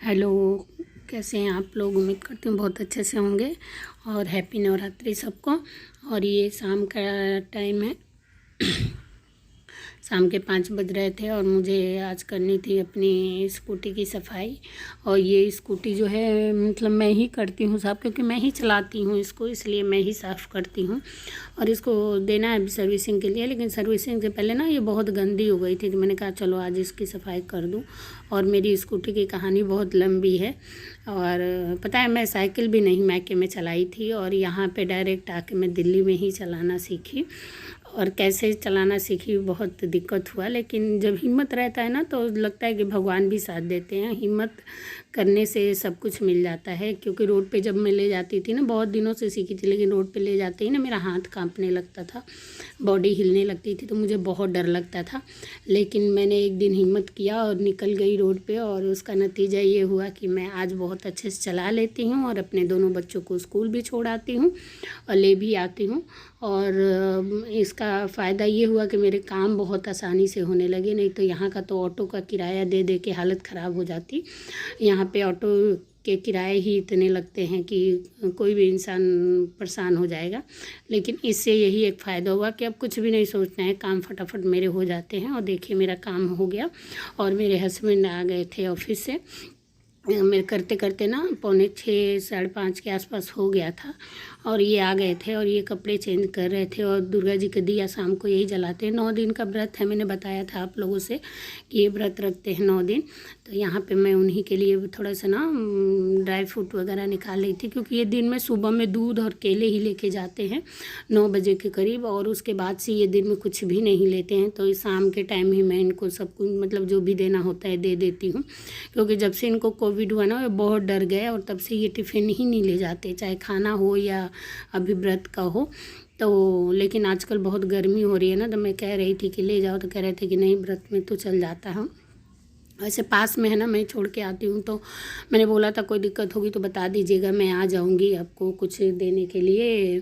Hello, कैसे हैं आप लोग। उम्मीद करती हूँ बहुत अच्छे से होंगे और हैप्पी नवरात्रि सबको। और ये शाम का टाइम है, शाम के 5 बज रहे थे और मुझे आज करनी थी अपनी स्कूटी की सफाई। और ये स्कूटी जो है मतलब मैं ही करती हूँ साफ़, क्योंकि मैं ही चलाती हूँ इसको, इसलिए मैं ही साफ़ करती हूँ। और इसको देना है सर्विसिंग के लिए, लेकिन सर्विसिंग से पहले ना ये बहुत गंदी हो गई थी, तो मैंने कहा चलो आज इसकी सफाई कर दूँ। और मेरी स्कूटी की कहानी बहुत लंबी है। और पता है, मैं साइकिल भी नहीं मैके में चलाई थी और यहाँ पे डायरेक्ट आके मैं दिल्ली में ही चलाना सीखी। और कैसे चलाना सीखी बहुत दिक्कत हुआ, लेकिन जब हिम्मत रहता है ना तो लगता है कि भगवान भी साथ देते हैं। हिम्मत करने से सब कुछ मिल जाता है। क्योंकि रोड पे जब मैं ले जाती थी ना, बहुत दिनों से सीखी थी, लेकिन रोड पे ले जाते ही ना मेरा हाथ कांपने लगता था, बॉडी हिलने लगती थी, तो मुझे बहुत डर लगता था। लेकिन मैंने एक दिन हिम्मत किया और निकल गई रोड पे, और उसका नतीजा ये हुआ कि मैं आज बहुत अच्छे से चला लेती हूँ और अपने दोनों बच्चों को स्कूल भी छोड़ आती हूँ और ले भी आती हूँ। और इसका फ़ायदा ये हुआ कि मेरे काम बहुत आसानी से होने लगे। नहीं तो यहाँ का तो ऑटो का किराया दे दे के हालत ख़राब हो जाती। यहाँ पे ऑटो के किराए ही इतने लगते हैं कि कोई भी इंसान परेशान हो जाएगा। लेकिन इससे यही एक फ़ायदा हुआ कि अब कुछ भी नहीं सोचना है, काम फटाफट मेरे हो जाते हैं। और देखिए मेरा काम हो गया और मेरे हस्बैंड आ गए थे ऑफिस से। मैं करते करते ना 4:45 5:30 के आसपास हो गया था और ये आ गए थे और ये कपड़े चेंज कर रहे थे। और दुर्गा जी का दिया शाम को यही जलाते हैं। 9 दिन का व्रत है, मैंने बताया था आप लोगों से कि ये व्रत रखते हैं 9 दिन। तो यहाँ पे मैं उन्हीं के लिए थोड़ा सा ना ड्राई फ्रूट वगैरह निकाल रही थी, क्योंकि ये दिन में सुबह में दूध और केले ही लेके जाते हैं 9 बजे के करीब, और उसके बाद से ये दिन में कुछ भी नहीं लेते हैं। तो इस शाम के टाइम ही मैं इनको सब कुछ मतलब जो भी देना होता है दे देती हूँ। क्योंकि जब से इनको कोविड हुआ ना, ये बहुत डर गए और तब से ये टिफ़िन ही नहीं ले जाते, चाहे खाना हो या अभी व्रत का हो। तो लेकिन आजकल बहुत गर्मी हो रही है ना, तो मैं कह रही थी कि ले जाओ, तो कह रहे थे कि नहीं व्रत में तो चल जाता है। वैसे पास में है ना, मैं छोड़ के आती हूँ। तो मैंने बोला था कोई दिक्कत होगी तो बता दीजिएगा, मैं आ जाऊँगी आपको कुछ देने के लिए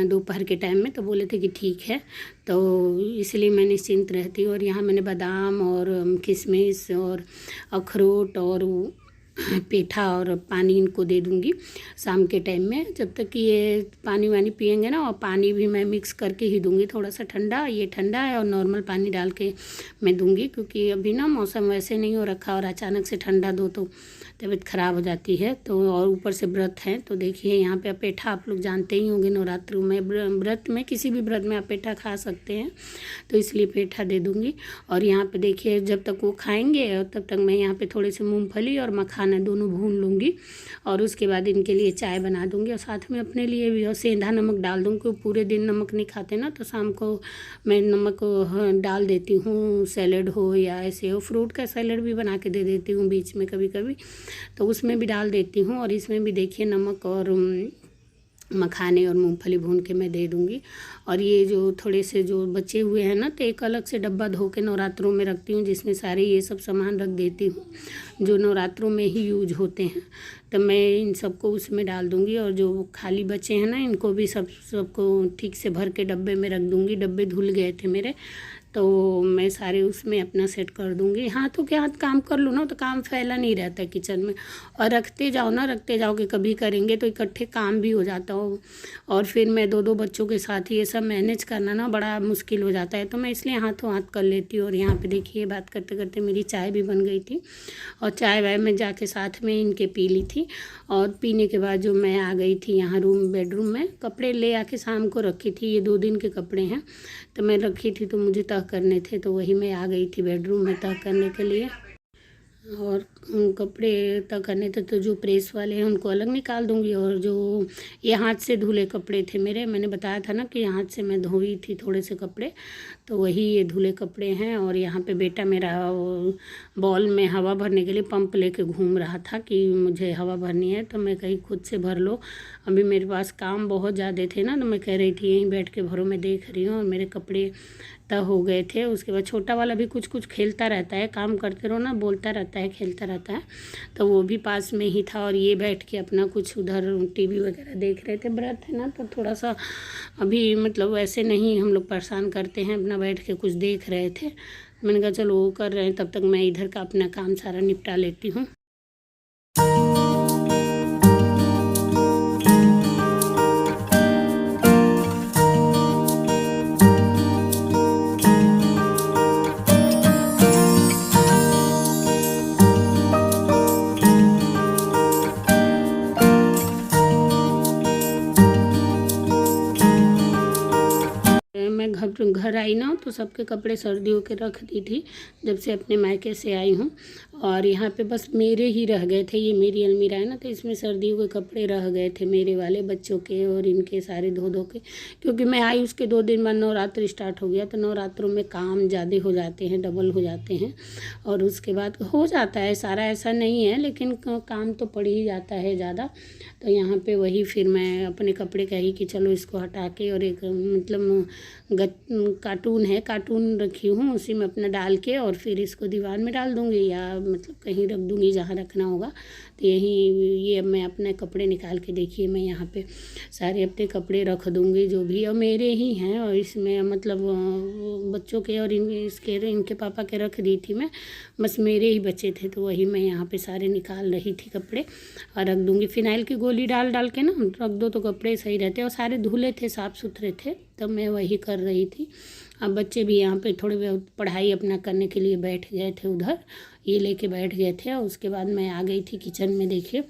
दोपहर के टाइम में। तो बोले थे कि ठीक है। तो इसलिए मैं निश्चिंत रहती हूँ। और यहाँ मैंने बादाम और किशमिश और अखरोट और पेठा और पानी इनको दे दूँगी शाम के टाइम में, जब तक कि ये पानी वानी पियेंगे ना। और पानी भी मैं मिक्स करके ही दूँगी, थोड़ा सा ठंडा, ये ठंडा है, और नॉर्मल पानी डाल के मैं दूँगी। क्योंकि अभी ना मौसम वैसे नहीं हो रखा, और अचानक से ठंडा दो तो तबीयत ख़राब हो जाती है। तो और ऊपर से व्रत है, तो देखिए यहाँ पे पेठा आप लोग जानते ही होंगे, नवरात्रि में व्रत में किसी भी व्रत में आप पेठा खा सकते हैं, तो इसलिए पेठा दे दूँगी। और यहाँ पे देखिए जब तक वो खाएंगे और तब तक मैं यहाँ पे थोड़े से मूंगफली और मखाना दोनों भून लूँगी। और उसके बाद इनके लिए चाय बना दूँगी और साथ में अपने लिए भी, और सेंधा नमक डाल दूँगी। क्योंकि पूरे दिन नमक नहीं खाते ना, तो शाम को मैं नमक डाल देती हूँ। सैलेड हो या ऐसे हो, फ्रूट का सैलेड भी बना के दे देती हूँ बीच में कभी कभी, तो उसमें भी डाल देती हूँ। और इसमें भी देखिए नमक और मखाने और मूंगफली भून के मैं दे दूँगी। और ये जो थोड़े से जो बचे हुए हैं ना, तो एक अलग से डब्बा धो के नवरात्रों में रखती हूँ, जिसमें सारे ये सब सामान रख देती हूँ जो नवरात्रों में ही यूज होते हैं। तो मैं इन सबको उसमें डाल दूँगी। और जो खाली बचे हैं ना, इनको भी सबको ठीक से भर के डब्बे में रख दूँगी। डब्बे धुल गए थे मेरे, तो मैं सारे उसमें अपना सेट कर दूँगी। हाथों के हाथ काम कर लो ना, तो काम फैला नहीं रहता किचन में। और रखते जाओ ना, रखते जाओ कि कभी करेंगे तो इकट्ठे काम भी हो जाता हो। और फिर मैं 2-2 बच्चों के साथ ये सब मैनेज करना ना बड़ा मुश्किल हो जाता है, तो मैं इसलिए हाथों हाथ कर लेती हूँ। और यहाँ पे देखिए बात करते करते मेरी चाय भी बन गई थी, और चाय वाय मैं जाके साथ में इनके पी ली थी। और पीने के बाद जो मैं आ गई थी यहाँ बेडरूम में, कपड़े ले आके शाम को रखी थी, ये 2 दिन के कपड़े हैं तो मैं रखी थी, तो मुझे तह करने थे, तो वही मैं आ गई थी बेडरूम में तह करने के लिए। और कपड़े तह करने थे तो जो प्रेस वाले हैं उनको अलग निकाल दूंगी। और जो ये हाथ से धुले कपड़े थे मेरे, मैंने बताया था ना कि हाथ से मैं धोई थी थोड़े से कपड़े, तो वही ये धुले कपड़े हैं। और यहाँ पे बेटा मेरा बॉल में हवा भरने के लिए पंप लेके घूम रहा था कि मुझे हवा भरनी है, तो मैं कहीं खुद से भर लो। अभी मेरे पास काम बहुत ज़्यादा थे ना, तो मैं कह रही थी यहीं बैठ के भरो, मैं देख रही हूँ। और मेरे कपड़े तह हो गए थे। उसके बाद छोटा वाला भी कुछ कुछ खेलता रहता है, काम करते रहो ना, बोलता रहता है, खेलता रहता है, तो वो भी पास में ही था। और ये बैठ के अपना कुछ उधर टीवी वगैरह देख रहे थे। व्रत है ना, तो थोड़ा सा अभी मतलब वैसे नहीं हम लोग परेशान करते हैं, अपना बैठ के कुछ देख रहे थे। मैंने कहा चलो वो कर रहे हैं, तब तक मैं इधर का अपना काम सारा निपटा लेती हूँ। मैं घर आई ना तो सबके कपड़े सर्दियों के रख दी थी जब से अपने मायके से आई हूँ। और यहाँ पे बस मेरे ही रह गए थे। ये मेरी अलमीरा है ना, तो इसमें सर्दियों के कपड़े रह गए थे मेरे वाले, बच्चों के और इनके सारे धो के। क्योंकि मैं आई उसके 2 दिन बाद नवरात्र स्टार्ट हो गया, तो नवरात्रों में काम ज़्यादा हो जाते हैं, डबल हो जाते हैं। और उसके बाद हो जाता है सारा, ऐसा नहीं है, लेकिन काम तो पड़ ही जाता है ज़्यादा। तो यहाँ पे वही फिर मैं अपने कपड़े कही कि चलो इसको हटा के, और एक मतलब कार्टून है, कार्टून रखी हूँ, उसी में अपना डाल के और फिर इसको दीवार में डाल दूँगी या मतलब कहीं रख दूँगी जहाँ रखना होगा। तो ये अब मैं अपने कपड़े निकाल के, देखिए मैं यहाँ पे सारे अपने कपड़े रख दूँगी जो भी, और मेरे ही हैं। और इसमें मतलब बच्चों के और इनके पापा के रख दी थी मैं, बस मेरे ही बचे थे, तो वही मैं यहाँ पे सारे निकाल रही थी कपड़े और रख दूँगी। फिनाइल की गोली डाल के ना रख दो तो कपड़े सही रहते, और सारे धुले थे, साफ़ सुथरे थे, तब मैं वही कर रही थी। अब बच्चे भी यहाँ पे थोड़े बहुत पढ़ाई अपना करने के लिए बैठ गए थे उधर, ये लेके बैठ गए थे। और उसके बाद मैं आ गई थी किचन में। देखिए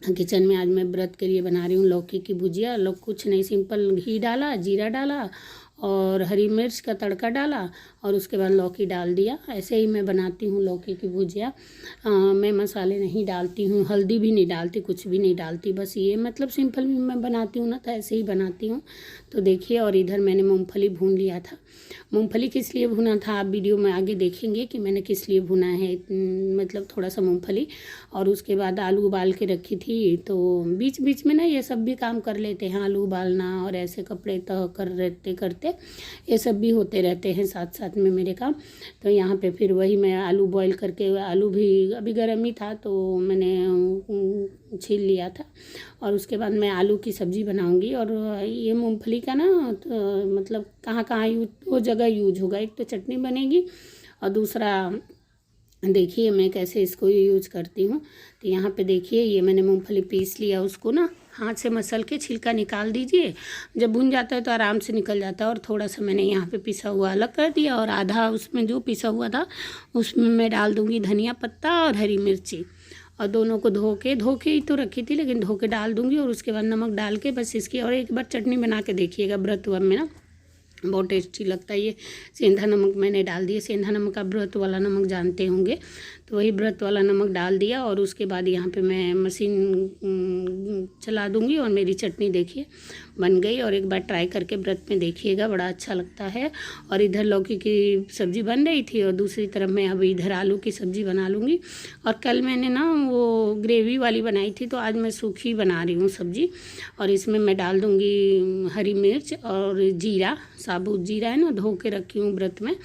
किचन में आज मैं व्रत के लिए बना रही हूँ लौकी की भुजिया। लोग कुछ नहीं, सिंपल घी डाला, जीरा डाला और हरी मिर्च का तड़का डाला और उसके बाद लौकी डाल दिया। ऐसे ही मैं बनाती हूँ लौकी की भुजिया। मैं मसाले नहीं डालती हूँ, हल्दी भी नहीं डालती, कुछ भी नहीं डालती, बस ये मतलब सिंपल मैं बनाती हूँ ना, तो ऐसे ही बनाती हूँ। तो देखिए, और इधर मैंने मूंगफली भून लिया था। मूंगफली किस लिए भुना था आप वीडियो में आगे देखेंगे कि मैंने किस लिए भुना है, मतलब थोड़ा सा मूंगफली। और उसके बाद आलू उबाल के रखी थी, तो बीच बीच में ना ये सब भी काम कर लेते हैं, आलू उबालना और ऐसे कपड़े तह करते ये सब भी होते रहते हैं साथ साथ में मेरे काम। तो यहाँ पे फिर वही मैं आलू बॉईल करके, आलू भी अभी गर्म ही था तो मैंने छील लिया था। और उसके बाद मैं आलू की सब्ज़ी बनाऊंगी। और ये मूंगफली का ना तो मतलब कहाँ कहाँ वो जगह यूज होगा, एक तो चटनी बनेगी और दूसरा देखिए मैं कैसे इसको यूज करती हूँ। तो यहाँ पे देखिए ये मैंने मूंगफली पीस लिया, उसको ना हाथ से मसल के छिलका निकाल दीजिए, जब भुन जाता है तो आराम से निकल जाता है। और थोड़ा सा मैंने यहाँ पे पिसा हुआ अलग कर दिया, और आधा उसमें जो पिसा हुआ था उसमें मैं डाल दूँगी धनिया पत्ता और हरी मिर्ची, और दोनों को धो के ही तो रखी थी, लेकिन धो के डाल दूँगी। और उसके बाद नमक डाल के बस इसकी, और एक बार चटनी बना के देखिएगा व्रत में ना, बहुत टेस्टी लगता है। ये सेंधा नमक मैंने डाल दिया, सेंधा नमक का व्रत वाला नमक जानते होंगे, तो वही व्रत वाला नमक डाल दिया। और उसके बाद यहाँ पे मैं मशीन चला दूँगी और मेरी चटनी देखिए बन गई। और एक बार ट्राई करके व्रत में देखिएगा, बड़ा अच्छा लगता है। और इधर लौकी की सब्ज़ी बन रही थी और दूसरी तरफ मैं अब इधर आलू की सब्ज़ी बना लूँगी। और कल मैंने ना वो ग्रेवी वाली बनाई थी, तो आज मैं सूखी बना रही हूँ सब्ज़ी। और इसमें मैं डाल दूँगी हरी मिर्च और जीरा, साबुत जीरा है ना, धो के रखी हूँ व्रत में,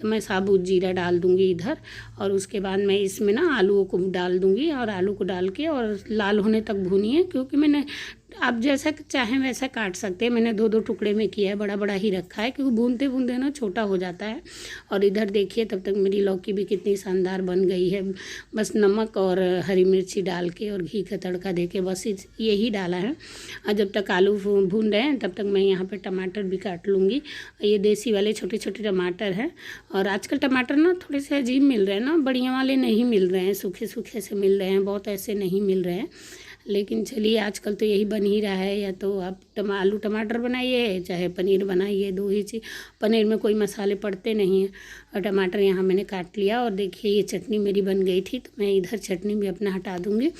तो मैं साबुत जीरा डाल दूँगी इधर। और उसके बाद मैं इसमें ना आलूओं को डाल दूँगी, और आलू को डाल के और लाल होने तक भूनिए, क्योंकि मैंने, आप जैसा चाहें वैसा काट सकते हैं, मैंने 2-2 टुकड़े में किया है, बड़ा बड़ा ही रखा है, क्योंकि भूनते भूनते ना छोटा हो जाता है। और इधर देखिए तब तक मेरी लौकी भी कितनी शानदार बन गई है। बस नमक और हरी मिर्ची डाल के और घी का तड़का दे के बस यही डाला है। और जब तक आलू भून रहे हैं तब तक मैं यहाँ पर टमाटर भी काट लूँगी। ये देसी वाले छोटे छोटे टमाटर हैं, और आजकल टमाटर ना थोड़े से अजीब मिल रहे हैं ना, बढ़िया वाले नहीं मिल रहे हैं, सूखे सूखे से मिल रहे हैं, बहुत ऐसे नहीं मिल रहे हैं। लेकिन चलिए आजकल तो यही बन ही रहा है, या तो आप आलू टमाटर बनाइए चाहे पनीर बनाइए, 2 ही चीज़। पनीर में कोई मसाले पड़ते नहीं हैं। और टमाटर यहाँ मैंने काट लिया। और देखिए ये चटनी मेरी बन गई थी, तो मैं इधर चटनी भी अपना हटा दूँगी।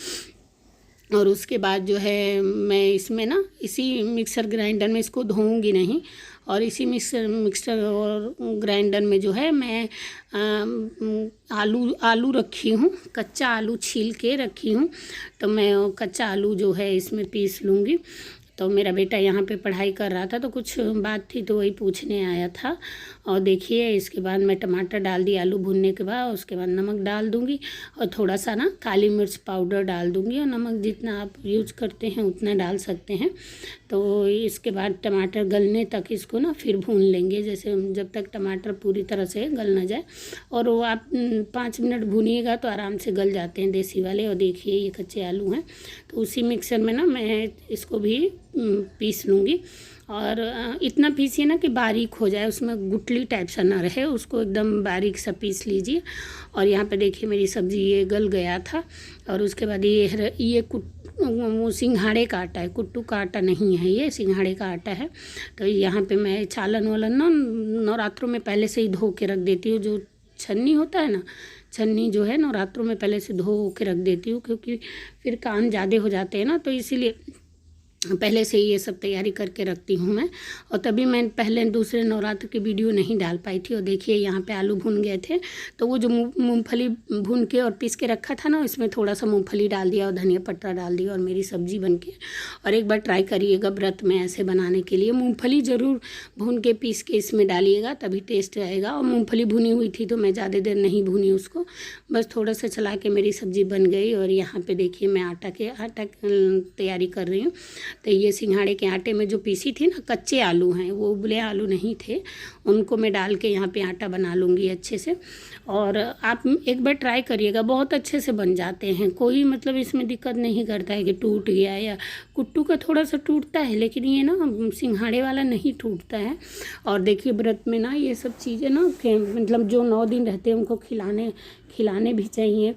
और उसके बाद जो है मैं इसमें ना इसी मिक्सर ग्राइंडर में, इसको धोऊंगी नहीं, और इसी मिक्सर और ग्राइंडर में जो है मैं आलू रखी हूँ, कच्चा आलू छील के रखी हूँ, तो मैं कच्चा आलू जो है इसमें पीस लूँगी। तो मेरा बेटा यहाँ पे पढ़ाई कर रहा था, तो कुछ बात थी तो वही पूछने आया था। और देखिए इसके बाद मैं टमाटर डाल दी आलू भूनने के बाद, उसके बाद नमक डाल दूँगी और थोड़ा सा ना काली मिर्च पाउडर डाल दूँगी, और नमक जितना आप यूज करते हैं उतना डाल सकते हैं। तो इसके बाद टमाटर गलने तक इसको ना फिर भून लेंगे, जैसे जब तक टमाटर पूरी तरह से गल ना जाए। और वो आप 5 मिनट भूनिएगा तो आराम से गल जाते हैं देसी वाले। और देखिए ये कच्चे आलू हैं, तो उसी मिक्सर में ना मैं इसको भी पीस लूँगी। और इतना पीसिए ना कि बारीक हो जाए, उसमें गुठली टाइप सा ना रहे, उसको एकदम बारीक सा पीस लीजिए। और यहाँ पे देखिए मेरी सब्ज़ी ये गल गया था। और उसके बाद ये वो सिंघाड़े का आटा है, कुट्टू का आटा नहीं है, ये सिंघाड़े का आटा है। तो यहाँ पे मैं चालन वालन ना नवरात्रों में पहले से ही धो के रख देती हूँ। जो छन्नी होता है ना, छन्नी जो है नवरात्रों में पहले से धो के रख देती हूँ, क्योंकि फिर कान ज़्यादा हो जाते हैं ना, तो इसीलिए पहले से ही ये सब तैयारी करके रखती हूँ मैं। और तभी मैं पहले दूसरे नवरात्र की वीडियो नहीं डाल पाई थी। और देखिए यहाँ पे आलू भून गए थे, तो वो जो मूंगफली भून के और पीस के रखा था ना, इसमें थोड़ा सा मूंगफली डाल दिया और धनिया पत्ता डाल दिया, और मेरी सब्जी बन के। और एक बार ट्राई करिएगा व्रत में ऐसे बनाने के लिए, मूँगफली ज़रूर भून के पीस के इसमें डालिएगा, तभी टेस्ट आएगा। और मूँगफली भुनी हुई थी तो मैं ज़्यादा देर नहीं भूनी उसको, बस थोड़ा सा चला के मेरी सब्ज़ी बन गई। और यहाँ पर देखिए मैं आटा तैयारी कर रही हूँ। तो ये सिंघाड़े के आटे में जो पीसी थी ना, कच्चे आलू हैं, वो उबले आलू नहीं थे, उनको मैं डाल के यहाँ पे आटा बना लूँगी अच्छे से। और आप एक बार ट्राई करिएगा, बहुत अच्छे से बन जाते हैं। कोई मतलब इसमें दिक्कत नहीं करता है कि टूट गया, या कुट्टू का थोड़ा सा टूटता है, लेकिन ये ना सिंघाड़े वाला नहीं टूटता है। और देखिए व्रत में ना ये सब चीज़ें ना मतलब जो 9 दिन रहते हैं उनको खिलाने भी चाहिए,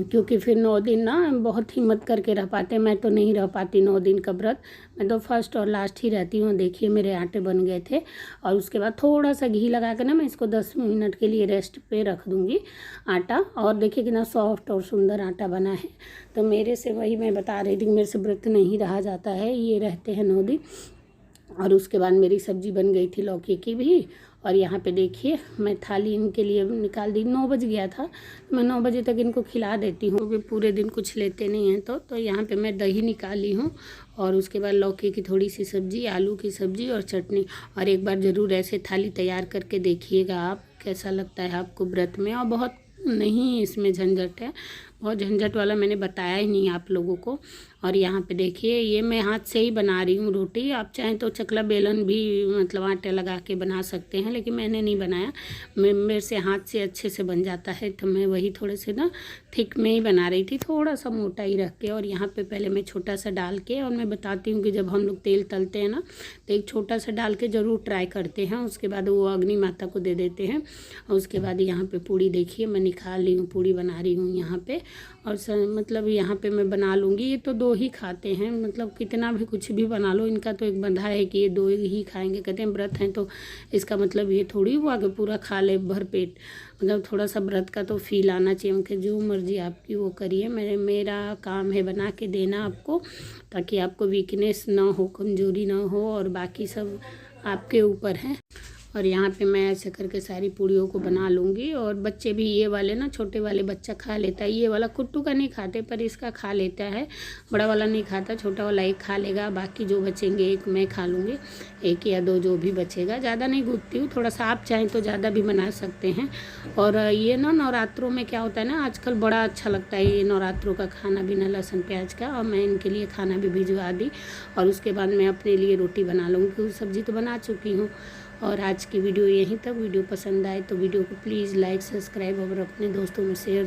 क्योंकि फिर 9 दिन ना बहुत हिम्मत करके रह पाते हैं। मैं तो नहीं रह पाती 9 दिन का व्रत, मैं तो फर्स्ट और लास्ट ही रहती हूँ। देखिए मेरे आटे बन गए थे, और उसके बाद थोड़ा सा घी लगा कर ना मैं इसको 10 मिनट के लिए रेस्ट पे रख दूँगी आटा। और देखिए कितना सॉफ्ट और सुंदर आटा बना है। तो मेरे से वही मैं बता रही थी, मेरे से व्रत नहीं रहा जाता है, ये रहते हैं 9 दिन। और उसके बाद मेरी सब्ज़ी बन गई थी लौकी की भी। और यहाँ पे देखिए मैं थाली इनके लिए निकाल दी, 9 बज गया था, मैं 9 बजे तक इनको खिला देती हूँ, क्योंकि पूरे दिन कुछ लेते नहीं हैं। तो यहाँ पे मैं दही निकाली हूँ, और उसके बाद लौकी की थोड़ी सी सब्ज़ी, आलू की सब्ज़ी और चटनी। और एक बार ज़रूर ऐसे थाली तैयार करके देखिएगा आप, कैसा लगता है आपको व्रत में। और बहुत नहीं इसमें झंझट है, बहुत झंझट वाला मैंने बताया ही नहीं आप लोगों को। और यहाँ पे देखिए ये मैं हाथ से ही बना रही हूँ रोटी, आप चाहें तो चकला बेलन भी मतलब आटे लगा के बना सकते हैं, लेकिन मैंने नहीं बनाया, मेरे से हाथ से अच्छे से बन जाता है। तो मैं वही थोड़े से ना थिक में ही बना रही थी, थोड़ा सा मोटा ही रख के। और यहाँ पे पहले मैं छोटा सा डाल के, और मैं बताती हूँ कि जब हम लोग तेल तलते हैं ना, तो एक छोटा सा डाल के ज़रूर ट्राई करते हैं, उसके बाद वो अग्नि माता को दे देते हैं। और उसके बाद यहाँ पर पूड़ी देखिए मैं निकाल ली हूँ, पूड़ी बना रही हूँ यहाँ पर। और मतलब यहाँ पे मैं बना लूँगी, ये तो 2 ही खाते हैं, मतलब कितना भी कुछ भी बना लो, इनका तो एक बंधा है कि ये 2 ही खाएंगे। कहते हैं व्रत हैं तो इसका मतलब ये थोड़ी हुआ कि पूरा खा ले भर पेट, मतलब थोड़ा सा व्रत का तो फील आना चाहिए उनके। जो मर्जी आपकी वो करिए, मेरा काम है बना के देना आपको, ताकि आपको वीकनेस ना हो, कमज़ोरी ना हो, और बाकी सब आपके ऊपर है। और यहाँ पे मैं ऐसे करके सारी पूड़ियों को बना लूँगी। और बच्चे भी ये वाले ना, छोटे वाले बच्चा खा लेता है, ये वाला कुट्टू का नहीं खाते, पर इसका खा लेता है, बड़ा वाला नहीं खाता, छोटा वाला एक खा लेगा, बाकी जो बचेंगे एक मैं खा लूँगी, 1 या 2 जो भी बचेगा। ज़्यादा नहीं गूँथती हूँ, थोड़ा सा आप चाहें तो ज़्यादा भी बना सकते हैं। और ये ना नवरात्रों में क्या होता है ना, आजकल बड़ा अच्छा लगता है ये नवरात्रों का खाना बिना लहसुन प्याज का। और मैं इनके लिए खाना भी भिजवा दी, और उसके बाद मैं अपने लिए रोटी बना लूँगी, क्योंकि सब्ज़ी तो बना चुकी हूँ। और आज की वीडियो यहीं तक। वीडियो पसंद आए तो वीडियो को प्लीज़ लाइक, सब्सक्राइब और अपने दोस्तों में शेयर